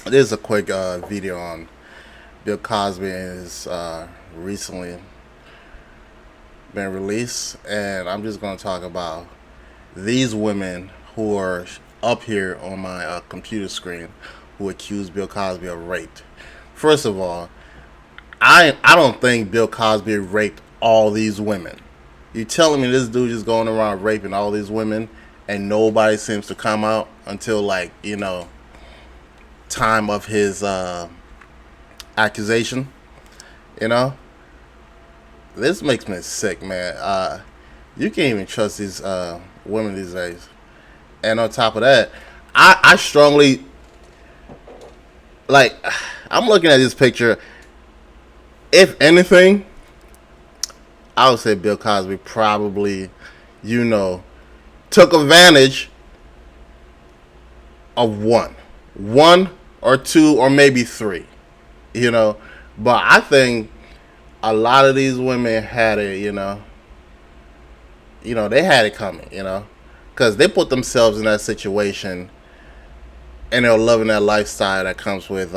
There's a quick video on Bill Cosby and his recently been released, and I'm just going to talk about these women who are up here on my computer screen who accuse Bill Cosby of rape. First of all, I don't think Bill Cosby raped all these women. You telling me this dude just going around raping all these women and nobody seems to come out until like time of his accusation? You know, this makes me sick, man. You can't even trust these women these days. And on top of that, I strongly like. I'm looking at this picture. If anything, I would say Bill Cosby probably, took advantage of one or two, or maybe three. But I think a lot of these women had it. They had it coming. Because they put themselves in that situation, and they're loving that lifestyle that comes with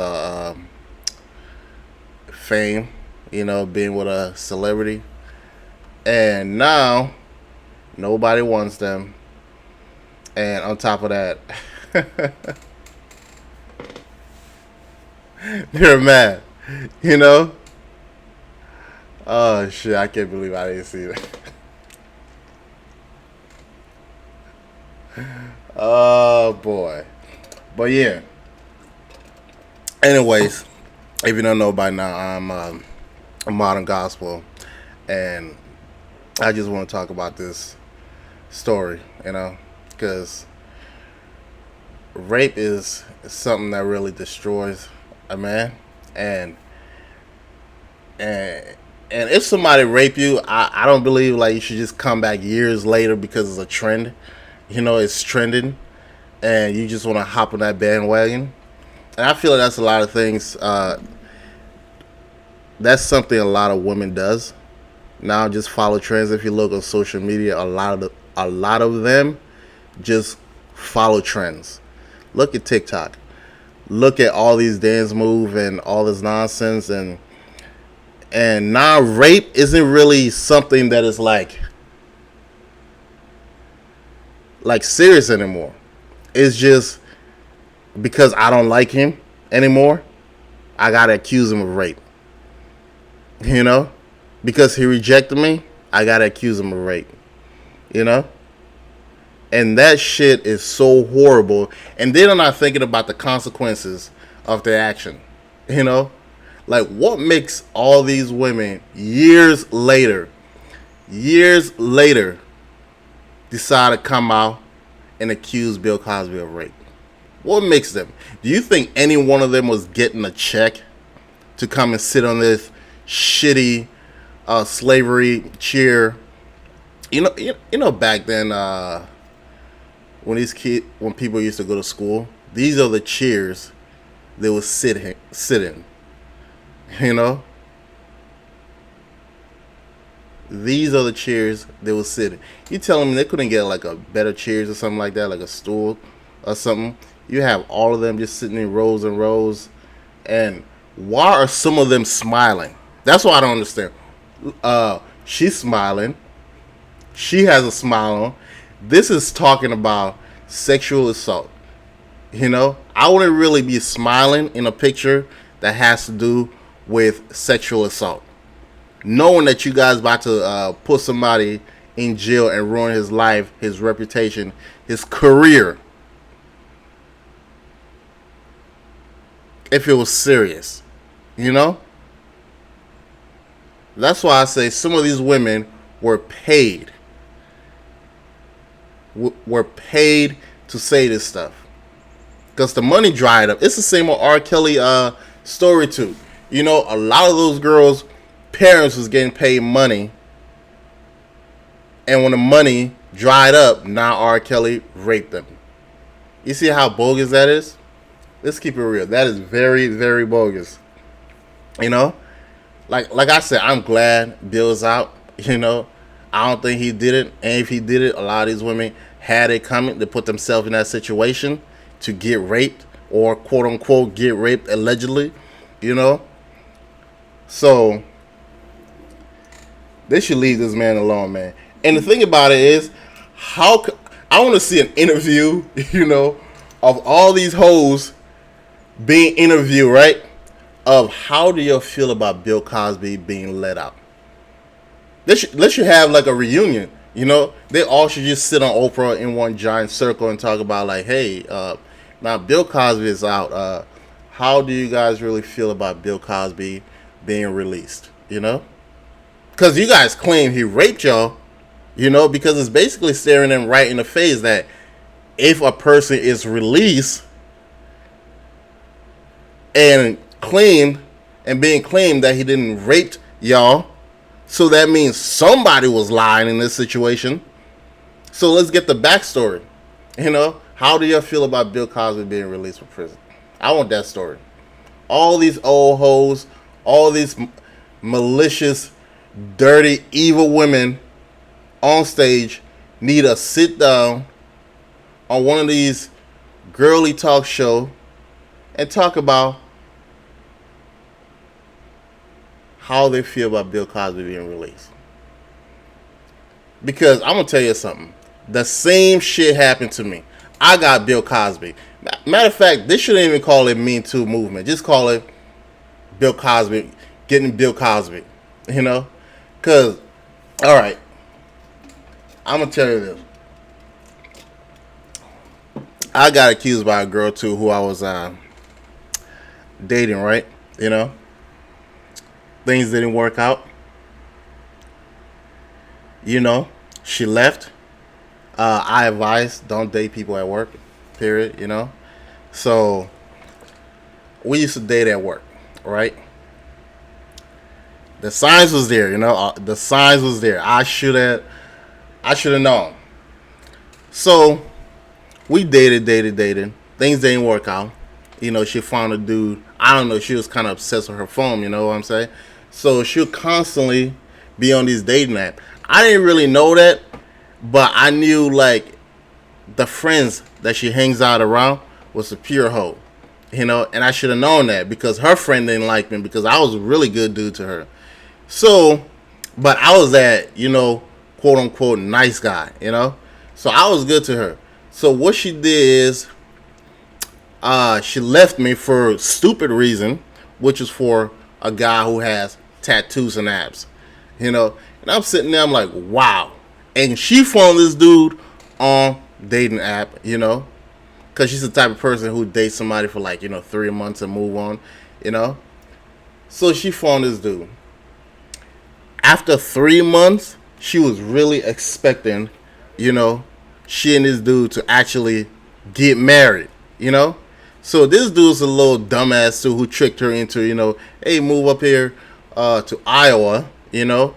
fame. Being with a celebrity, and now nobody wants them. And on top of that, they're mad. You know? Oh shit! I can't believe I didn't see that. Oh boy. But yeah. Anyways, if you don't know by now, I'm a modern gospel, and I just want to talk about this story, because rape is something that really destroys a man, and and and if somebody rape you, I don't believe like you should just come back years later because it's a trend. It's trending, and you just want to hop on that bandwagon. And I feel like that's a lot of things. That's something a lot of women does now. Just follow trends. If you look on social media, a lot of them just follow trends. Look at TikTok. Look at all these dance moves and all this nonsense, and now rape isn't really something that is like serious anymore. It's just because I don't like him anymore, I gotta accuse him of rape. Because he rejected me, I gotta accuse him of rape. You know? And that shit is so horrible. And then I'm not thinking about the consequences of their action. Like what makes all these women years later decide to come out and accuse Bill Cosby of rape? What makes them? Do you think any one of them was getting a check to come and sit on this shitty slavery chair? Back then, when people used to go to school, these are the chairs they would sit in. These are the chairs they would sit in. You telling me they couldn't get like a better chairs or something like that, like a stool or something? You have all of them just sitting in rows and rows, and why are some of them smiling? That's what I don't understand. She's smiling. She has a smile on. This is talking about sexual assault. I wouldn't really be smiling in a picture that has to do with sexual assault. Knowing that you guys about to put somebody in jail and ruin his life, his reputation, his career. If it was serious. That's why I say some of these women were paid. Were paid to say this stuff. Because the money dried up. It's the same with R. Kelly story too. A lot of those girls' parents was getting paid money. And when the money dried up, now R. Kelly raped them. You see how bogus that is? Let's keep it real. That is very, very bogus. Like I said, I'm glad Bill's out. I don't think he did it. And if he did it, a lot of these women had it coming to put themselves in that situation. to get raped or quote unquote get raped allegedly, you know. So they should leave this man alone, man. And the thing about it is, I want to see an interview, you know, of all these hoes being interviewed, right? Of how do you feel about Bill Cosby being let out? They should have like a reunion, you know. They all should just sit on Oprah in one giant circle and talk about like, hey, now Bill Cosby is out. How do you guys really feel about Bill Cosby being released? You know, because you guys claim he raped y'all, you know, because it's basically staring them right in the face that if a person is released and claimed and being claimed that he didn't rape y'all, so that means somebody was lying in this situation. So let's get the backstory. You know, how do you feel about Bill Cosby being released from prison? I want that story. All these old hoes, all these malicious, dirty, evil women on stage need to sit down on one of these girly talk show and talk about how they feel about Bill Cosby being released. Because I'm going to tell you something. The same shit happened to me. I got Bill Cosby. Matter of fact, they shouldn't even call it Me Too movement. Just call it Bill Cosby, getting Bill Cosby. You know? Because, all right, I'm going to tell you this. I got accused by a girl, too, who I was dating, right? You know? Things didn't work out. You know, she left. I advise don't date people at work, period, you know. So we used to date at work, right? The signs was there, you know. The signs was there. I should have known. So we dated. Things didn't work out. You know, she found a dude. I don't know. She was kind of obsessed with her phone. You know what I'm saying? So she'll constantly be on these dating apps. I didn't really know that, but I knew like the friends that she hangs out around was a pure hoe, you know. And I should have known that because her friend didn't like me because I was a really good dude to her. So, but I was that, you know, quote unquote nice guy, you know. So I was good to her. So what she did is, she left me for a stupid reason, which is for a guy who has tattoos and abs, you know. And I'm sitting there, I'm like, wow. And she found this dude on dating app, you know, because she's the type of person who dates somebody for like, you know, 3 months and move on, you know. So she found this dude. After 3 months, she was really expecting, you know, she and this dude to actually get married, you know. So this dude's a little dumbass too who tricked her into, you know, hey, move up here to Iowa, you know.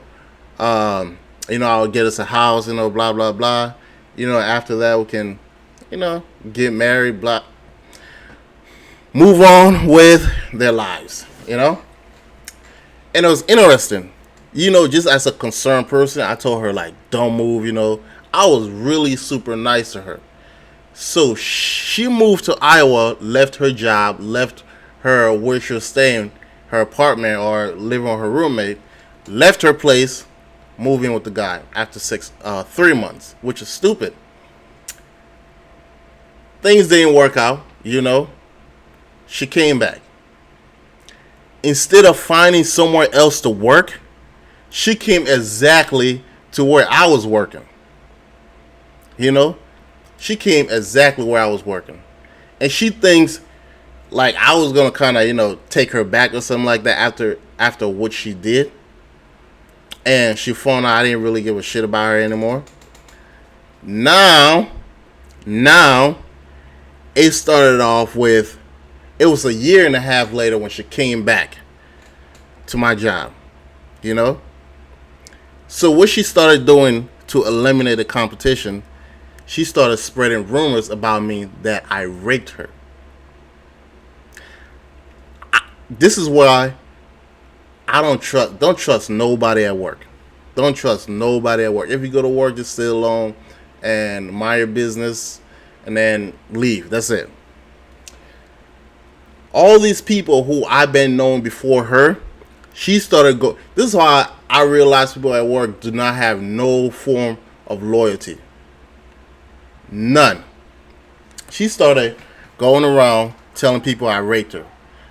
You know, I'll get us a house, you know, blah, blah, blah. You know, after that we can, you know, get married, blah. Move on with their lives, you know. And it was interesting. You know, just as a concerned person, I told her, like, don't move, you know. I was really super nice to her. So she moved to Iowa, left her job, left her where she was staying, her apartment or living with her roommate, left her place, moving with the guy after 3 months, which is stupid. Things didn't work out, you know. She came back. Instead of finding somewhere else to work, she came exactly to where I was working. You know, she came exactly where I was working. And she thinks like I was going to kind of, you know, take her back or something like that after what she did. And she found out I didn't really give a shit about her anymore. Now, it started off with, it was a year and a half later when she came back to my job, you know. So what she started doing to eliminate the competition, she started spreading rumors about me that I raped her. This is why I don't trust nobody at work. Don't trust nobody at work. If you go to work, just sit alone and mind your business and then leave. That's it. All these people who I've been known before her, she started go. This is why I realized people at work do not have no form of loyalty. None. She started going around telling people I raped her.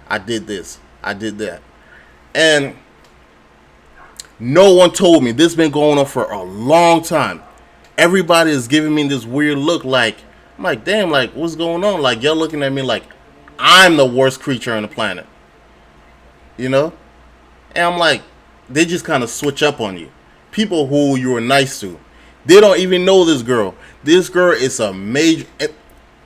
I did this. I did that. And no one told me. This has been going on for a long time. Everybody is giving me this weird look like, I'm like, damn, like, what's going on? Like, y'all looking at me like I'm the worst creature on the planet. You know? And I'm like, they just kind of switch up on you. People who you were nice to. They don't even know this girl. This girl is a major...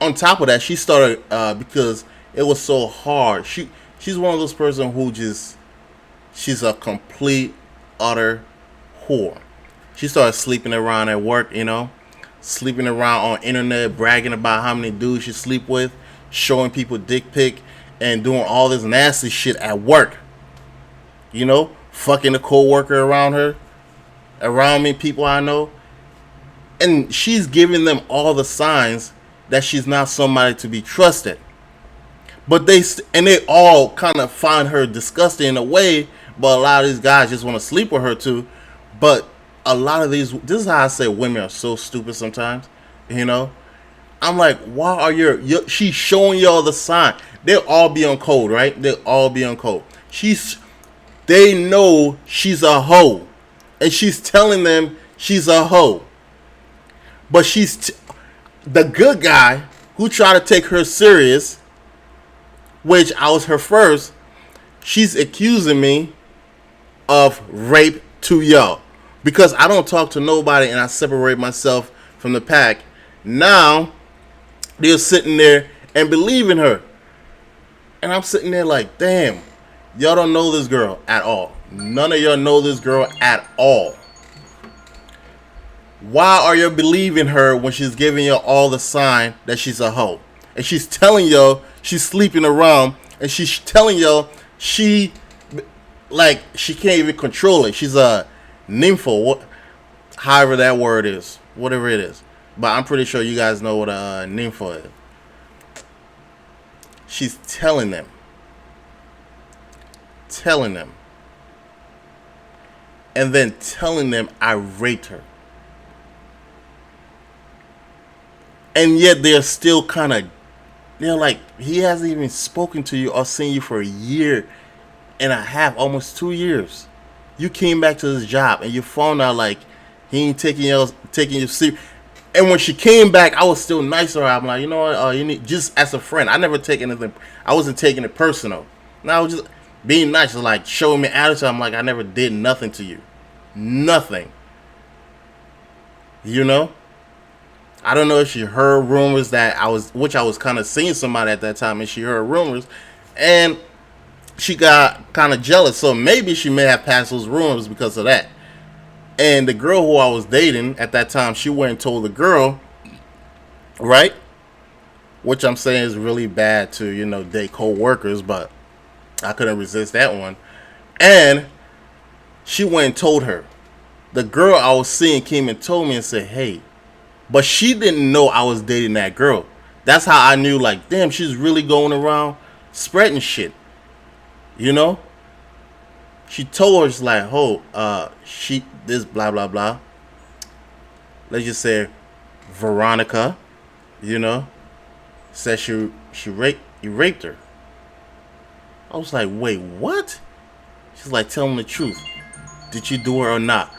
On top of that, she started because it was so hard. She's one of those person who just... She's a complete, utter whore. She started sleeping around at work, you know? Sleeping around on internet, bragging about how many dudes she sleep with. Showing people dick pic. And doing all this nasty shit at work. You know? Fucking a co-worker around her. Around me, people I know. And she's giving them all the signs that she's not somebody to be trusted. But they all kind of find her disgusting in a way. But a lot of these guys just want to sleep with her too. But a lot of these, this is how I say women are so stupid sometimes. You know? I'm like, why are she's showing y'all the sign. They'll all be on code, right? They'll all be on code. They know she's a hoe. And she's telling them she's a hoe. But the good guy who tried to take her serious, which I was her first, she's accusing me of rape to y'all. Because I don't talk to nobody and I separate myself from the pack. Now, they're sitting there and believing her. And I'm sitting there like, damn, y'all don't know this girl at all. None of y'all know this girl at all. Why are you believing her when she's giving you all the sign that she's a hoe? And she's telling y'all she's sleeping around. And she's telling y'all she can't even control it. She's a nympho, however that word is. Whatever it is. But I'm pretty sure you guys know what a nympho is. She's telling them. And then telling them I raped her. And yet they're still kind of, they're like, he hasn't even spoken to you or seen you for a year and a half, almost 2 years. You came back to this job and you found out like he ain't taking you serious. And when she came back, I was still nice to her. I'm like, you know what, you need, just as a friend. I never take anything, I wasn't taking it personal. Now I was just being nice, like showing me attitude. I'm like, I never did nothing to you. Nothing. You know? I don't know if she heard rumors that I was kind of seeing somebody at that time, and she heard rumors, and she got kind of jealous. So maybe she may have passed those rumors because of that. And the girl who I was dating at that time, she went and told the girl, right? Which I'm saying is really bad to, you know, date co-workers, but I couldn't resist that one. And she went and told her. The girl I was seeing came and told me and said, hey. But she didn't know I was dating that girl. That's how I knew, like, damn, she's really going around spreading shit. You know? She told her, she's like, oh, she, this, blah, blah, blah. Let's just say Veronica, you know, said you raped her. I was like, wait, what? She's like, tell me the truth. Did you do it or not?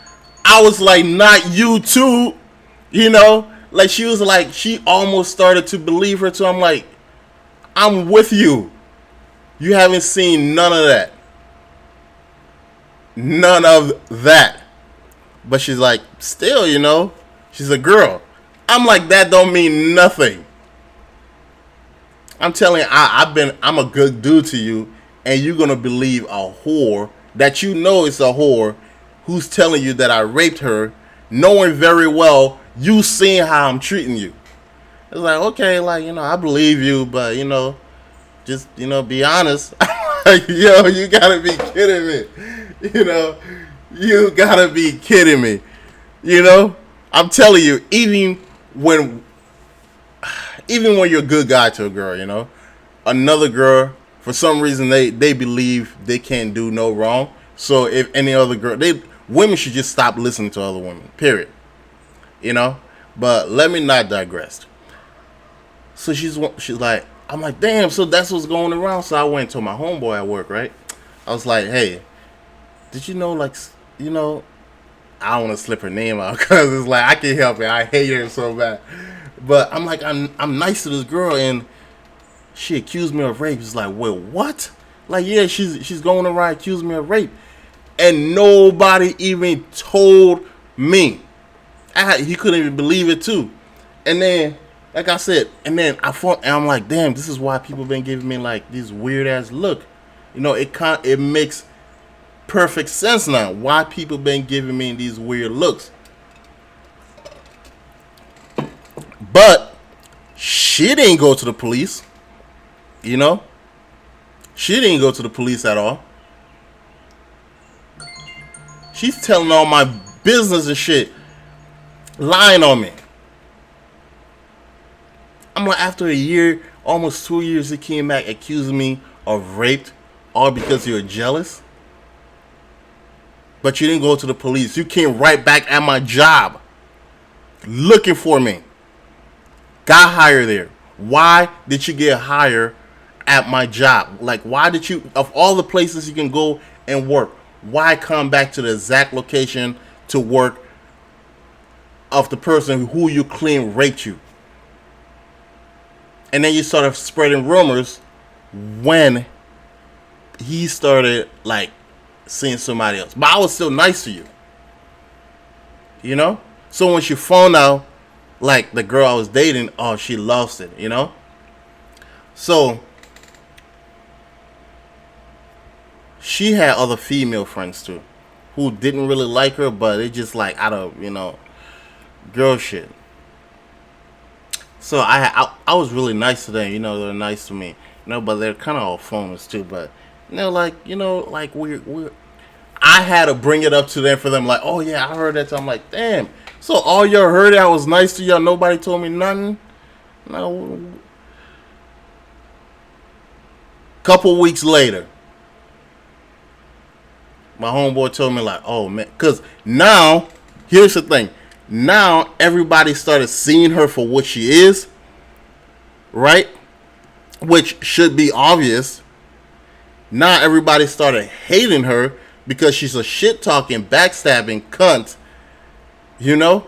I was like, not you too. You know, like she was like, she almost started to believe her too. I'm like, I'm with you. You haven't seen none of that. None of that. But she's like, still, you know, she's a girl. I'm like, that don't mean nothing. I'm telling you, I'm a good dude to you, and you're gonna believe a whore that you know is a whore who's telling you that I raped her, knowing very well you seeing how I'm treating you. It's like, okay, like, you know, I believe you, but, you know, just, you know, be honest. Like, yo, you gotta be kidding me. You know, you gotta be kidding me. You know, I'm telling you, even when you're a good guy to a girl, you know, another girl For some reason, they believe they can't do no wrong. So if any other girl, women should just stop listening to other women. Period. You know. But let me not digress. So she's like, I'm like, damn. So that's what's going around. So I went to my homeboy at work, right? I was like, hey, did you know, like, you know, I don't want to slip her name out because it's like I can't help it. I hate her so bad. But I'm like, I'm nice to this girl, and she accused me of rape. It's like, wait, what? Like, yeah, she's going around accusing me of rape, and nobody even told me. He couldn't even believe it too. And then, like I said, and I'm like, damn, this is why people been giving me like these weird ass look. You know, it makes perfect sense now why people been giving me these weird looks. But she didn't go to the police. You know, she didn't go to the police at all. She's telling all my business and shit, lying on me. I'm like, after a year, almost 2 years, he came back accusing me of rape, all because you're jealous. But you didn't go to the police. You came right back at my job, looking for me. Got hired there. Why did you get hired at my job? Like, why did you, of all the places you can go and work, why come back to the exact location to work of the person who you claim raped you? And then you started spreading rumors when he started, like, seeing somebody else. But I was still nice to you. You know? So when she found out, like, the girl I was dating, oh, she lost it, you know? So she had other female friends too who didn't really like her, but it just like out of, you know, girl shit. So I was really nice to them, you know, they're nice to me. You know, but they're kind of all phonies too, but you know, like we're I had to bring it up to them for them, like, oh yeah, I heard that. I'm like, damn. So all y'all heard I was nice to y'all. Nobody told me nothing. No. Couple weeks later, my homeboy told me like, oh man, because now here's the thing. Now everybody started seeing her for what she is, right? Which should be obvious. Now everybody started hating her because she's a shit talking, backstabbing cunt. You know?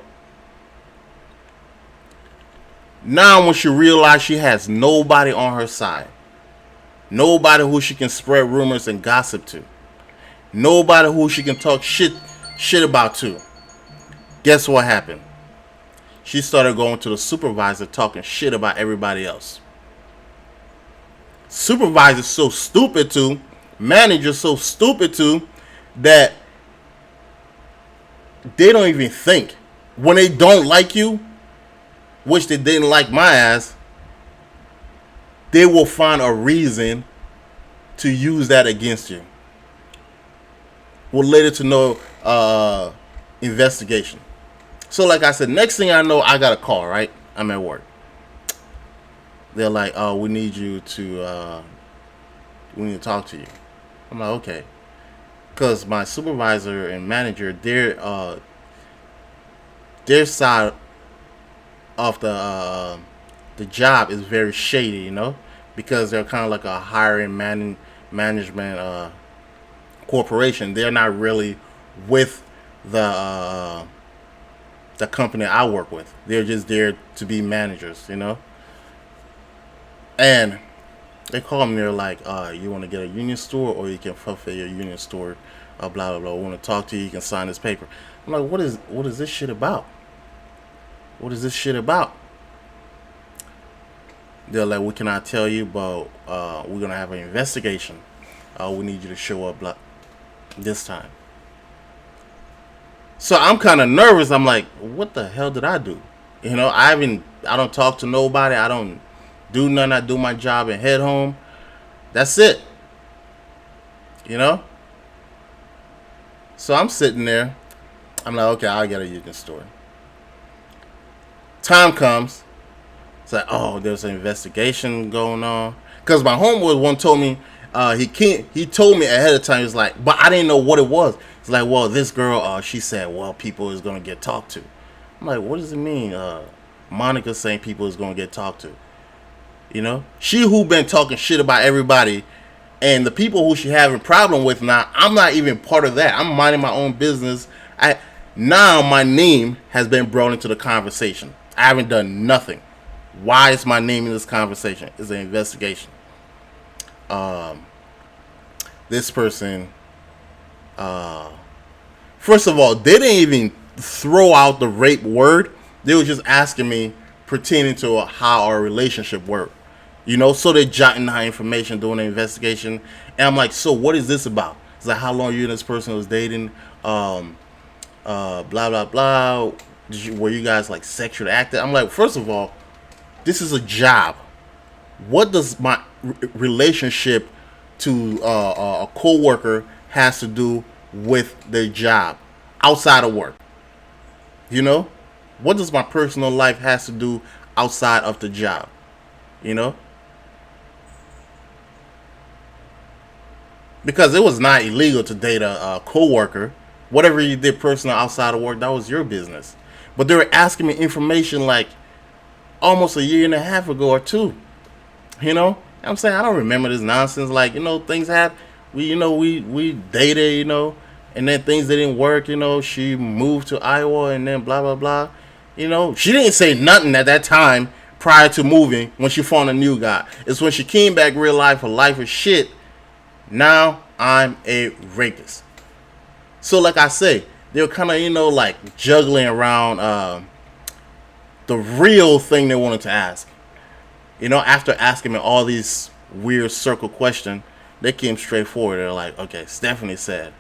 Now when she realized she has nobody on her side, nobody who she can spread rumors and gossip to, nobody who she can talk shit about to, guess what happened? She started going to the supervisor talking shit about everybody else. Supervisor's so stupid too, manager's so stupid too, that they don't even think. When they don't like you, which they didn't like my ass, they will find a reason to use that against you. Related to no investigation. So like I said, next thing I know, I got a call, right? I'm at work. They're like, oh, we need to talk to you. I'm like, okay. Because my supervisor and manager, their side of the job is very shady, you know, because they're kind of like a hiring management corporation. They're not really with the company I work with. They're just there to be managers, you know. And they call me. They're like, you want to get a union store, or you can fulfill your union store, blah blah blah. We want to talk to you. You can sign this paper. I'm like, what is this shit about? What is this shit about? They're like, we cannot tell you, but we're gonna have an investigation. We need you to show up this time. So I'm kind of nervous. I'm like, what the hell did I do? You know, I don't talk to nobody. I don't do nothing. I do my job and head home. That's it. You know? So I'm sitting there. I'm like, okay, I'll get a union store. Time comes. It's like, oh, there's an investigation going on. Because my homeboy one told me he can't. He told me ahead of time. He's like, but I didn't know what it was. It's like, well, this girl, she said, well, people is gonna get talked to. I'm like, what does it mean? Monica saying people is gonna get talked to. You know, she who been talking shit about everybody, and the people who she having problem with now. I'm not even part of that. I'm minding my own business. Now my name has been brought into the conversation. I haven't done nothing. Why is my name in this conversation? It's an investigation. This person, first of all, they didn't even throw out the rape word. They were just asking me pertaining to how our relationship worked. You know, so they're jotting down information, doing the investigation. And I'm like, so what is this about? It's like, how long you and this person was dating? Blah, blah, blah. Were you guys like sexually active? I'm like, first of all, this is a job. What does my relationship to a co-worker has to do with their job outside of work? You know, what does my personal life has to do outside of the job? You know, because it was not illegal to date a co-worker. Whatever you did personal outside of work, that was your business. But they were asking me information like almost a year and a half ago or two. You know, I'm saying I don't remember this nonsense. Like, you know, things had we dated, you know, and then things didn't work. You know, she moved to Iowa and then blah blah blah. You know, she didn't say nothing at that time prior to moving when she found a new guy. It's when she came back real life, her life is shit. Now I'm a rapist. So like I say, they were kind of, you know, like juggling around the real thing they wanted to ask. You know, after asking me all these weird circle questions, they came straight forward. They're like, okay, Stephanie said.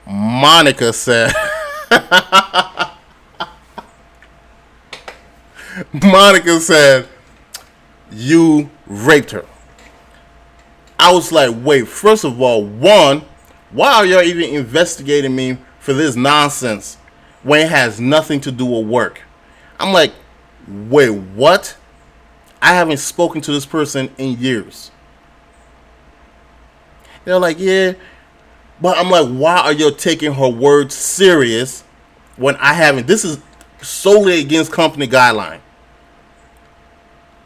Monica said. Monica said, you raped her. I was like, wait, first of all, one, why are y'all even investigating me for this nonsense when it has nothing to do with work? I'm like, wait, what? I haven't spoken to this person in years. They're like, yeah. But I'm like, why are you taking her words serious when I haven't? This is solely against company guideline.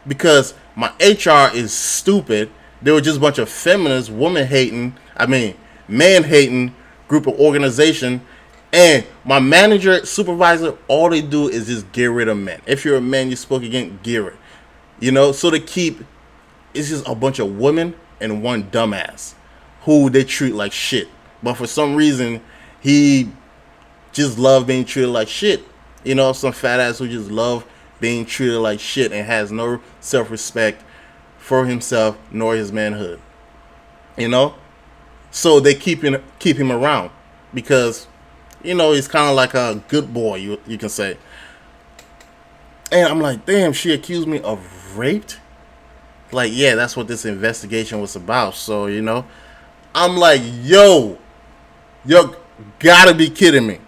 Because my HR is stupid. They were just a bunch of feminist, woman hating, man hating group of organization. And my manager, supervisor, all they do is just get rid of men. If you're a man, you spoke against, get rid. You know, so they keep, it's just a bunch of women and one dumbass who they treat like shit. But for some reason, he just love being treated like shit. You know, some fat ass who just love being treated like shit and has no self-respect for himself nor his manhood. You know? So they keep him around because, you know, he's kind of like a good boy, you can say. And I'm like, damn, she accused me of raped? Like, yeah, that's what this investigation was about. So, you know, I'm like, yo, gotta be kidding me.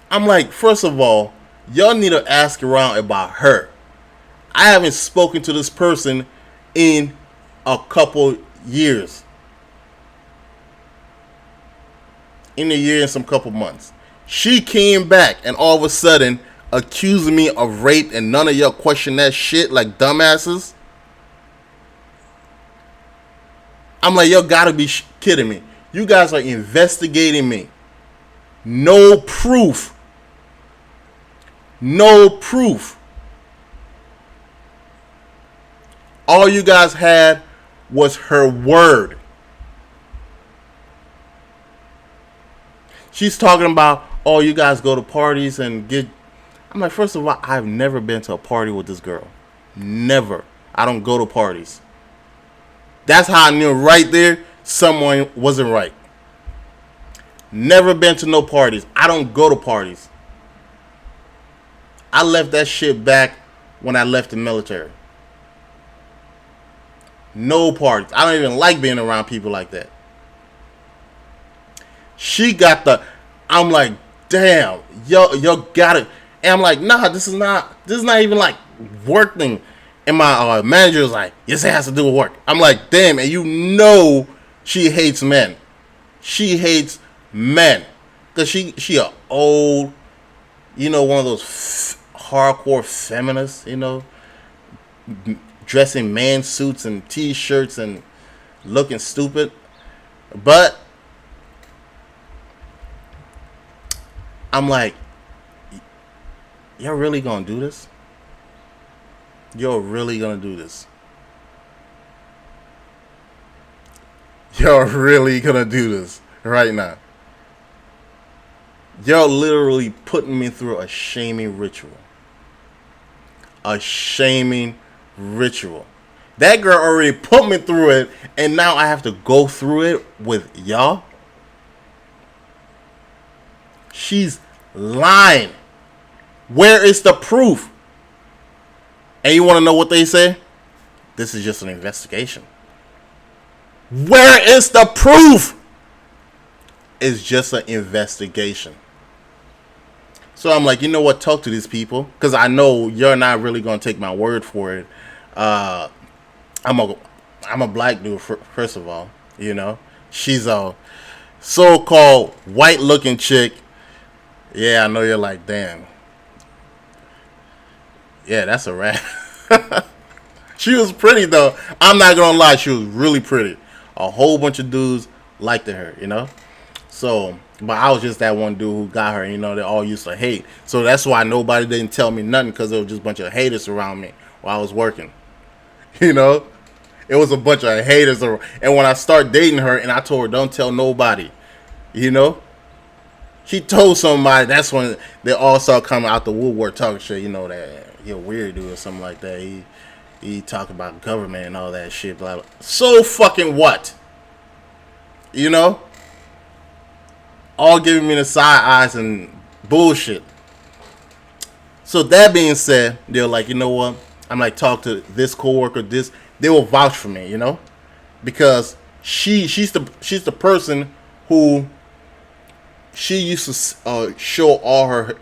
I'm like, first of all, y'all need to ask around about her. I haven't spoken to this person in a couple years. In a year and some couple months. She came back and all of a sudden accusing me of rape and none of y'all question that shit like dumbasses. I'm like, y'all gotta be kidding me. You guys are investigating me. No proof. No proof. All you guys had was her word. She's talking about, oh, you guys go to parties and get... I'm like, first of all, I've never been to a party with this girl. Never. I don't go to parties. That's how I knew right there someone wasn't right. Never been to no parties. I don't go to parties. I left that shit back when I left the military. No parties. I don't even like being around people like that. She got the... I'm like, damn, yo got it. And I'm like, nah, this is not even like work thing. And my manager was like, yes, it has to do with work. I'm like, damn, and you know she hates men. She hates men. Because she a old, one of those hardcore feminists, dressing man suits and t-shirts and looking stupid. But I'm like, you're really gonna do this? You're really gonna do this? You're really gonna do this right now? You're literally putting me through a shaming ritual. A shaming ritual. That girl already put me through it, and now I have to go through it with y'all? She's lying. Where is the proof? And you want to know what they say? This is just an investigation. Where is the proof? It's just an investigation. So I'm like, you know what? Talk to these people, because I know you're not really going to take my word for it. Uh, I'm a black dude, first of all. She's a so-called white-looking chick. Yeah, I know you're like, damn. Yeah, that's a wrap. She was pretty, though. I'm not going to lie. She was really pretty. A whole bunch of dudes liked her. So, but I was just that one dude who got her. They all used to hate. So that's why nobody didn't tell me nothing, because there was just a bunch of haters around me while I was working. It was a bunch of haters around. And when I started dating her and I told her, don't tell nobody, she told somebody. That's when they all started coming out the woodwork talking shit. That you're weird dude or something like that. He talk about government and all that shit. Blah, blah. So fucking what? All giving me the side eyes and bullshit. So that being said, they're like, you know what? I'm like, talk to this coworker. They will vouch for me, because she's the person who she used to show all her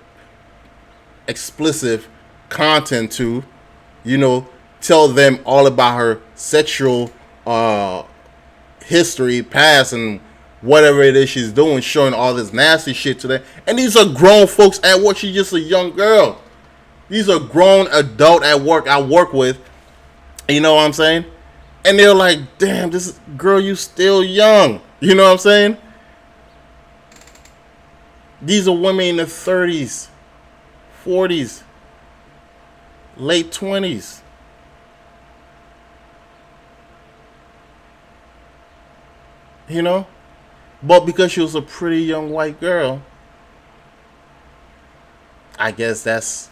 explicit content to, tell them all about her sexual history, past, and whatever it is she's doing, showing all this nasty shit to them. And these are grown folks at work. She's just a young girl. These are grown adult at work I work with. You know what I'm saying? And they're like, damn, this girl, you still young. You know what I'm saying? These are women in their 30s, 40s, late 20s. But because she was a pretty young white girl, I guess that's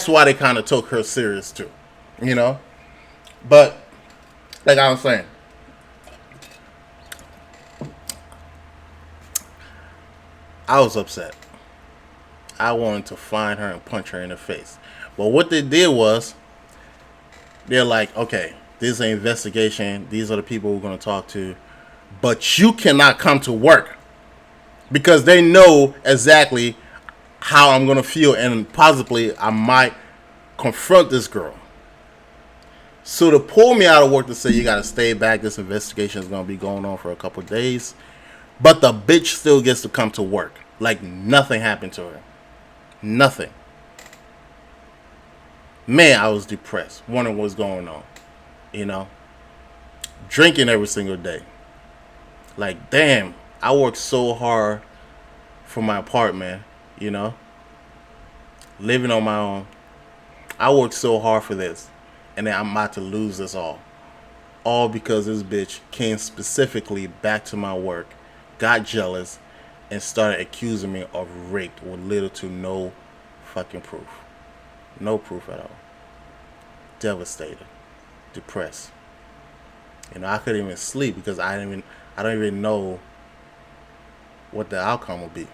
why they kind of took her serious too. But like I was saying, I was upset. I wanted to find her and punch her in the face. But what they did was, they're like, okay, this is an investigation. These are the people we're going to talk to. But you cannot come to work, because they know exactly how I'm going to feel. And possibly I might confront this girl. So to pull me out of work to say, you got to stay back. This investigation is going to be going on for a couple of days. But the bitch still gets to come to work. Like nothing happened to her. Nothing. Man, I was depressed. Wondering what's going on. Drinking every single day. Like, damn, I worked so hard for my apartment, living on my own. I worked so hard for this. And then I'm about to lose this all. All because this bitch came specifically back to my work, got jealous, and started accusing me of rape with little to no fucking proof. No proof at all. Devastated. Depressed. I couldn't even sleep because I don't even know what the outcome will be.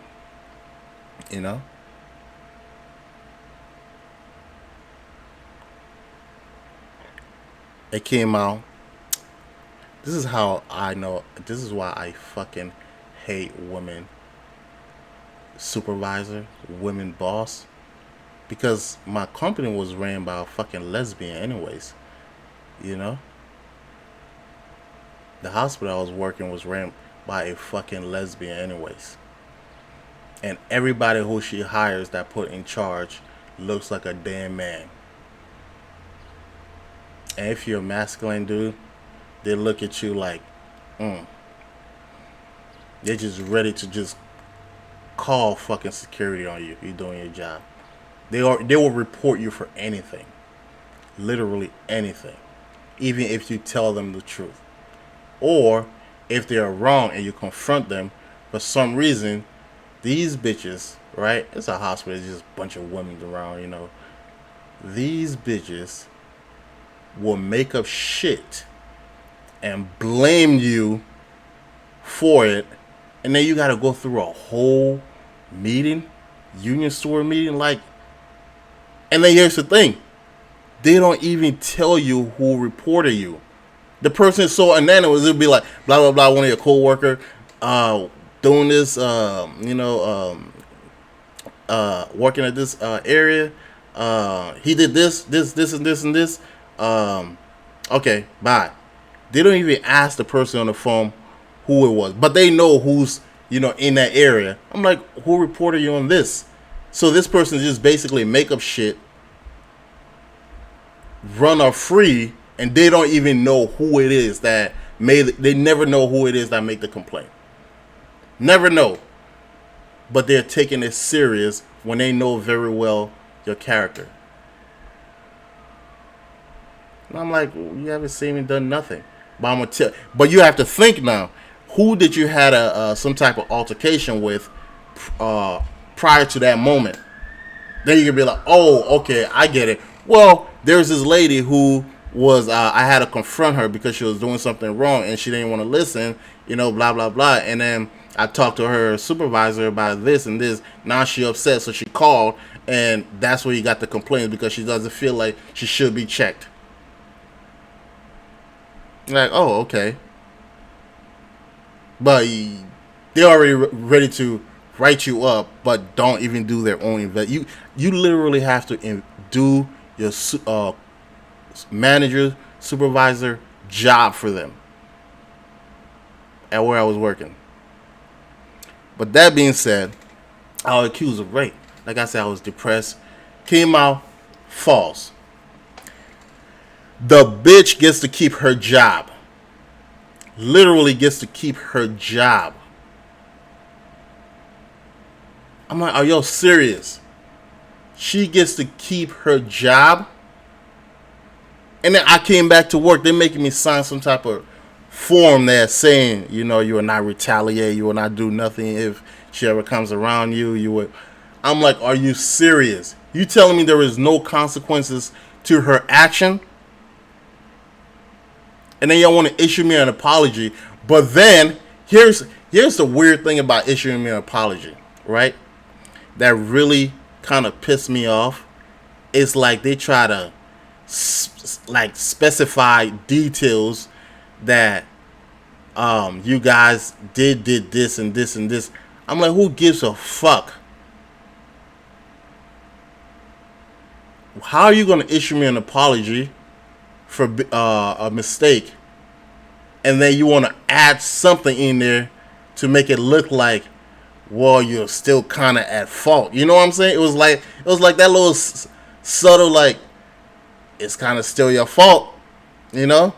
It came out. This is how I know. This is why I fucking hate women supervisor, women boss. because my company was ran by a fucking lesbian, anyways. You know, the hospital I was working was ran by a fucking lesbian, anyways. And everybody who she hires that put in charge looks like a damn man. And if you're a masculine dude, they look at you like, mm. They're just ready to just call fucking security on you. You're doing your job. They will report you for anything, literally anything, even if you tell them the truth, or if they are wrong and you confront them. For some reason, these bitches, right? It's a hospital. It's just a bunch of women around. These bitches will make up shit and blame you for it, and then you got to go through a whole meeting, union store meeting, like. And then here's the thing: they don't even tell you who reported you. The person is so anonymous. It'll be like blah blah blah. One of your coworker, doing this, working at this area. He did this, and this, and this. Okay, bye. They don't even ask the person on the phone who it was, but they know who's in that area. I'm like, who reported you on this? So this person just basically make up shit, run off free, and they don't even know who it is that made it. They never know who it is that make the complaint. Never know. But they're taking it serious when they know very well your character. And I'm like, well, you haven't seen me done nothing. But I'm gonna tell. But you have to think now. Who did you had some type of altercation with prior to that moment? Then you can be like, oh, okay, I get it. Well, there's this lady who was I had to confront her because she was doing something wrong and she didn't want to listen. Blah blah blah. And then I talked to her supervisor about this and this. Now she upset, so she called, and that's where you got the complaint because she doesn't feel like she should be checked. Like, oh, okay. But they're already ready to write you up, but don't even do their own invest. You literally have to do your manager, supervisor job for them at where I was working. But that being said, I was accused of rape. Like I said, I was depressed. Came out false. The bitch gets to keep her job. Literally gets to keep her job. I'm like, are y'all serious? She gets to keep her job? And then I came back to work. They're making me sign some type of form there saying, you will not retaliate. You will not do nothing if she ever comes around you. You would. I'm like, are you serious? You telling me there is no consequences to her action? And then y'all want to issue me an apology. But then, here's the weird thing about issuing me an apology, right? That really kind of pissed me off. It's like they try to specify details that you guys did this and this and this. I'm like, who gives a fuck? How are you going to issue me an apology for a mistake, and then you want to add something in there to make it look like, well, you're still kind of at fault. You know what I'm saying? It was like that little subtle, like, it's kind of still your fault. I'm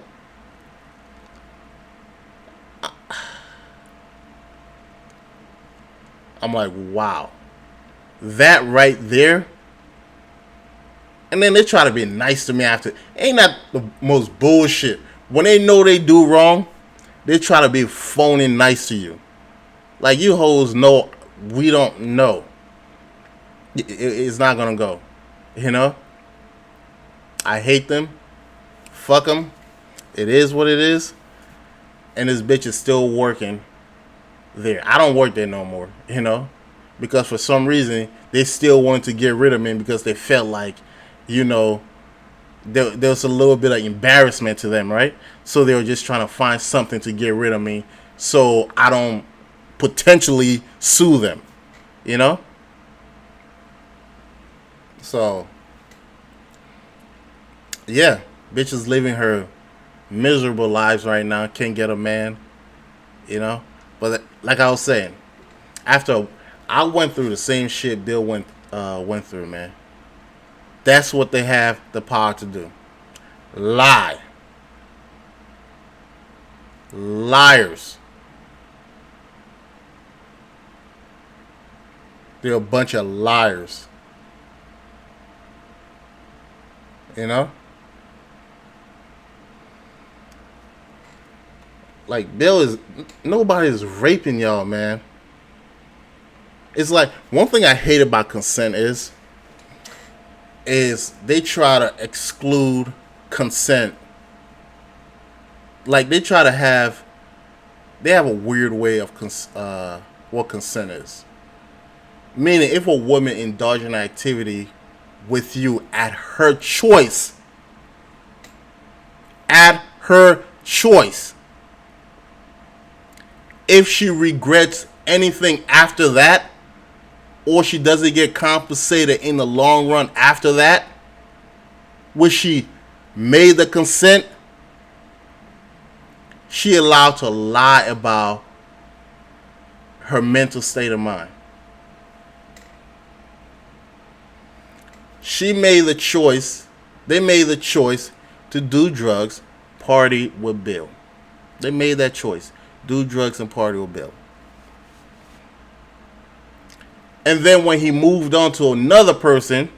like, wow, that right there. And then they try to be nice to me after. Ain't that the most bullshit? When they know they do wrong, they try to be phony nice to you. Like, you hoes know we don't know. It's not going to go. I hate them. Fuck them. It is what it is. And this bitch is still working there. I don't work there no more, because for some reason they still wanted to get rid of me because they felt like, there was a little bit of embarrassment to them, right? So they were just trying to find something to get rid of me so I don't potentially sue them, So yeah, bitch is living her miserable lives right now. Can't get a man, you know. But like I was saying, after I went through the same shit Bill went through, man. That's what they have the power to do. Lie. Liars. They're a bunch of liars. You know? Like Bill is nobody's raping y'all, man. It's like one thing I hate about consent is they try to exclude consent. Like they have a weird way of what consent is. Meaning, if a woman indulges in activity with you at her choice, if she regrets anything after that, or she doesn't get compensated in the long run after that, which she made the consent, she allowed to lie about her mental state of mind. She made the choice, they made the choice to do drugs, party with Bill. They made that choice. Do drugs and party with Bill. And then when he moved on to another person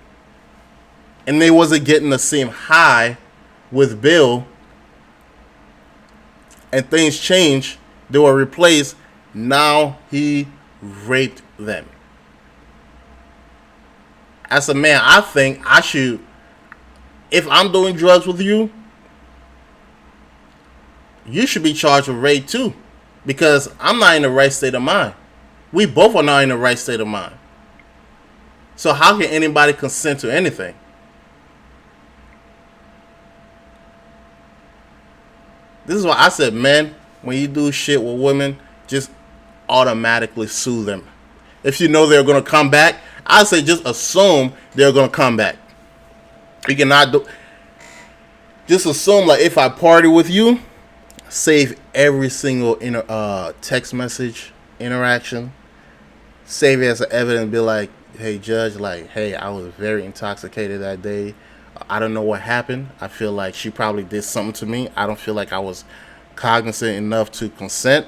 and they wasn't getting the same high with Bill and things changed, they were replaced. Now he raped them. As a man, I think I should, if I'm doing drugs with you, you should be charged with rape too. Because I'm not in the right state of mind. We both are not in the right state of mind. So how can anybody consent to anything? This is why I said, men, when you do shit with women, just automatically sue them. If you know they're going to come back, I say just assume they're going to come back. You cannot do... Just assume, like, if I party with you, save every single text message interaction. Save it as evidence. Be like, hey, judge, like, hey, I was very intoxicated that day. I don't know what happened. I feel like she probably did something to me. I don't feel like I was cognizant enough to consent.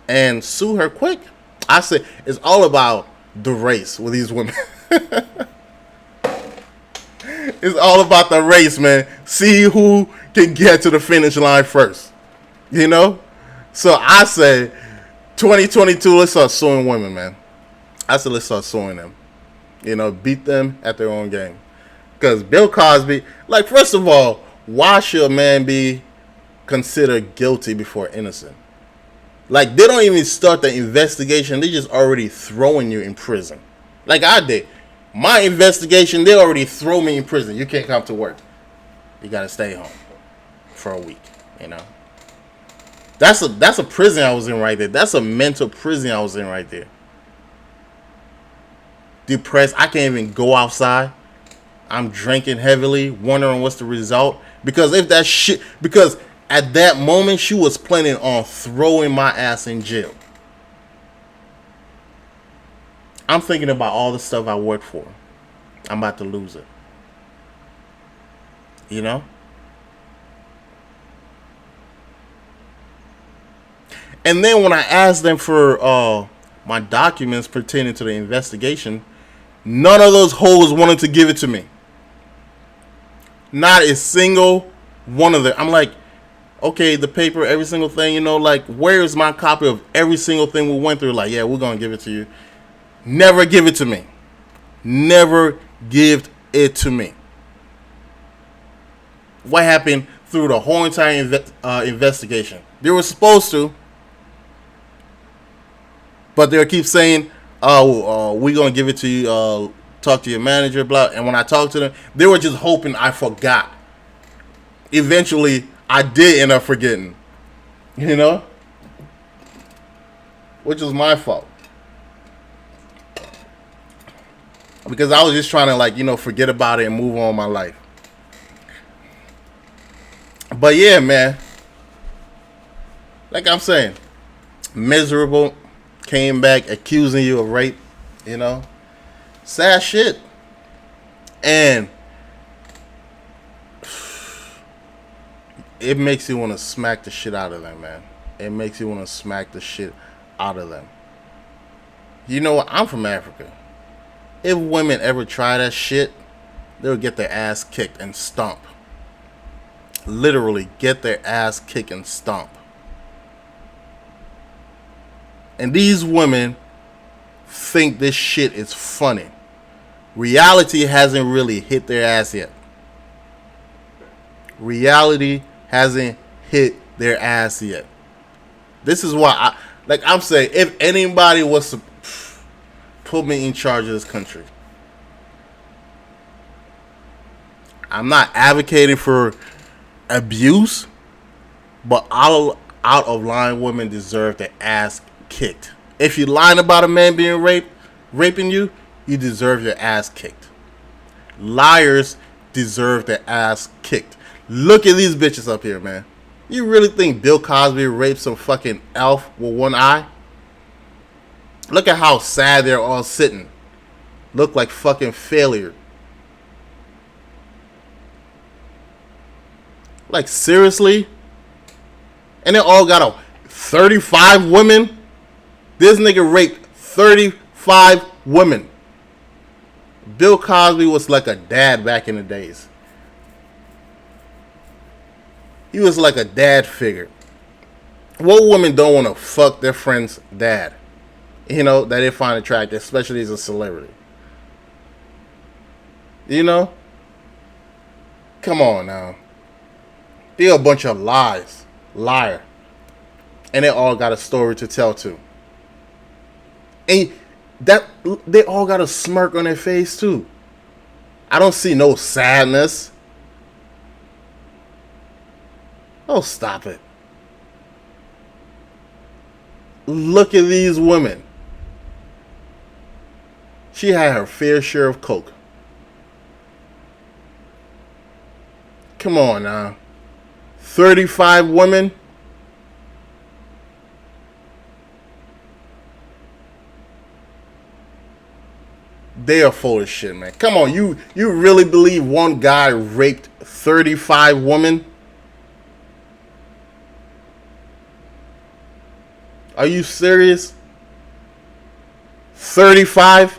And sue her quick. I say it's all about the race with these women. It's all about the race, man. See who can get to the finish line first. You know? So I say 2022, let's start suing women, man. I said let's start suing them. You know, beat them at their own game. Because Bill Cosby, like, first of all, why should a man be considered guilty before innocent? Like, they don't even start the investigation. They just already throwing you in prison. Like I did. My investigation, they already throw me in prison. You can't come to work. You got to stay home for a week, you know. That's a prison I was in right there. That's a mental prison I was in right there. Depressed. I can't even go outside. I'm drinking heavily, wondering what's the result. Because at that moment, she was planning on throwing my ass in jail. I'm thinking about all the stuff I worked for. I'm about to lose it. You know? And then when I asked them for my documents pertaining to the investigation, none of those hoes wanted to give it to me. Not a single one of them. I'm like, okay, the paper, every single thing, you know, like, where's my copy of every single thing we went through? Like, yeah, we're going to give it to you. Never give it to me. Never give it to me. What happened through the whole entire investigation? They were supposed to, but they'll keep saying, oh, we're going to give it to you, talk to your manager, blah. And when I talked to them, they were just hoping I forgot. Eventually, I did end up forgetting. You know? Which was my fault. because I was just trying to like forget about it and move on my life. But yeah, man, like I'm saying, miserable, came back accusing you of rape. You know, sad shit, and it makes you want to smack the shit out of them, man. It makes you want to smack the shit out of them. You know what? I'm from Africa. If women ever try that shit, they'll get their ass kicked and stomp. Literally get their ass kicked and stomp. And these women think this shit is funny. Reality hasn't really hit their ass yet. Reality hasn't hit their ass yet. This is why I'm saying, if anybody was to put me in charge of this country, I'm not advocating for abuse, but out of line women deserve their ass kicked. If you're lying about a man being raping you, you deserve your ass kicked. Liars deserve their ass kicked. Look at these bitches up here, man. You really think Bill Cosby raped some fucking elf with one eye? Look at how sad they're all sitting. Look like fucking failure. Like, seriously? And they all got a 35 women? This nigga raped 35 women. Bill Cosby was like a dad back in the days. He was like a dad figure. What women don't want to fuck their friend's dad? You know, that they find attractive, especially as a celebrity. You know? Come on now. They're a bunch of lies. Liar. And they all got a story to tell too. And that they all got a smirk on their face too. I don't see no sadness. Oh, stop it. Look at these women. She had her fair share of coke. Come on now. 35 women. They are full of shit, man. Come on, you really believe one guy raped 35 women? Are you serious? 35?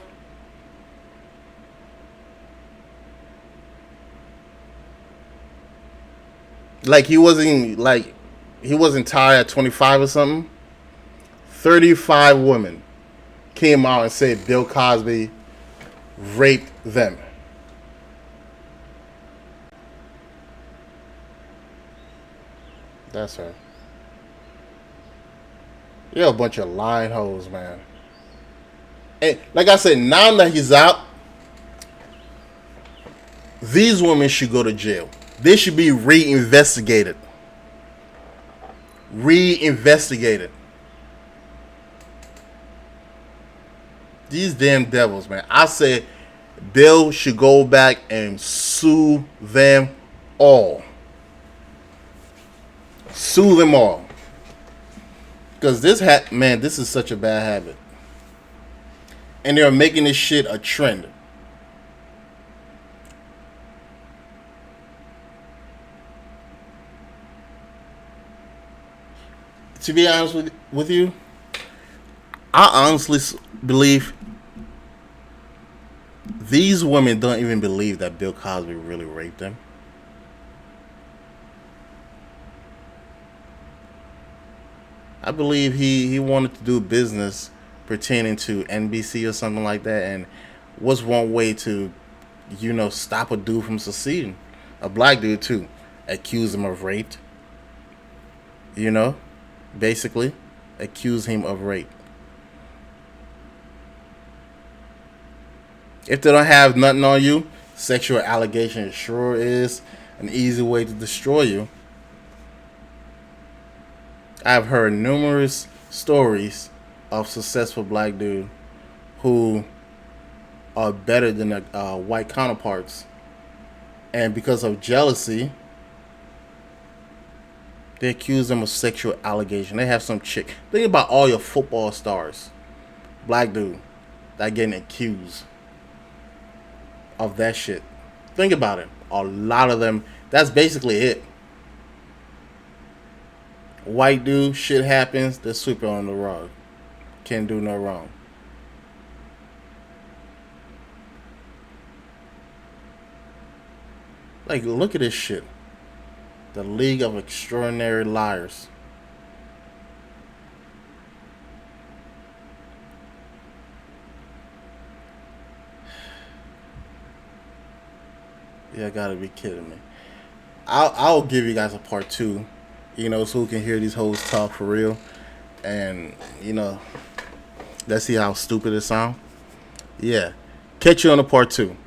Like he wasn't tired at 25 or something? 35 women came out and said Bill Cosby raped them. That's her. You're a bunch of lying hoes, man. And like I said, now that he's out, these women should go to jail. They should be reinvestigated. Reinvestigated. These damn devils, man. I say Bill should go back and sue them all. Sue them all. Because this is such a bad habit. And they're making this shit a trend. To be honest with you, I honestly believe these women don't even believe that Bill Cosby really raped them. I believe he wanted to do business pertaining to NBC or something like that, and what's one way to, stop a dude from succeeding? A black dude too. Accuse him of rape. Basically, accuse him of rape. If they don't have nothing on you, sexual allegation sure is an easy way to destroy you. I've heard numerous stories of successful black dude who are better than their white counterparts, and because of jealousy, they accuse them of sexual allegation. They have some chick. Think about all your football stars, black dude, that getting accused of that shit. Think about it. A lot of them. That's basically it. White dude, shit happens. They sweep it on the rug. Can't do no wrong. Like, look at this shit. The League of Extraordinary Liars. Yeah, gotta be kidding me. I'll give you guys a part two, so we can hear these hoes talk for real, and let's see how stupid it sound. Yeah, catch you on the part two.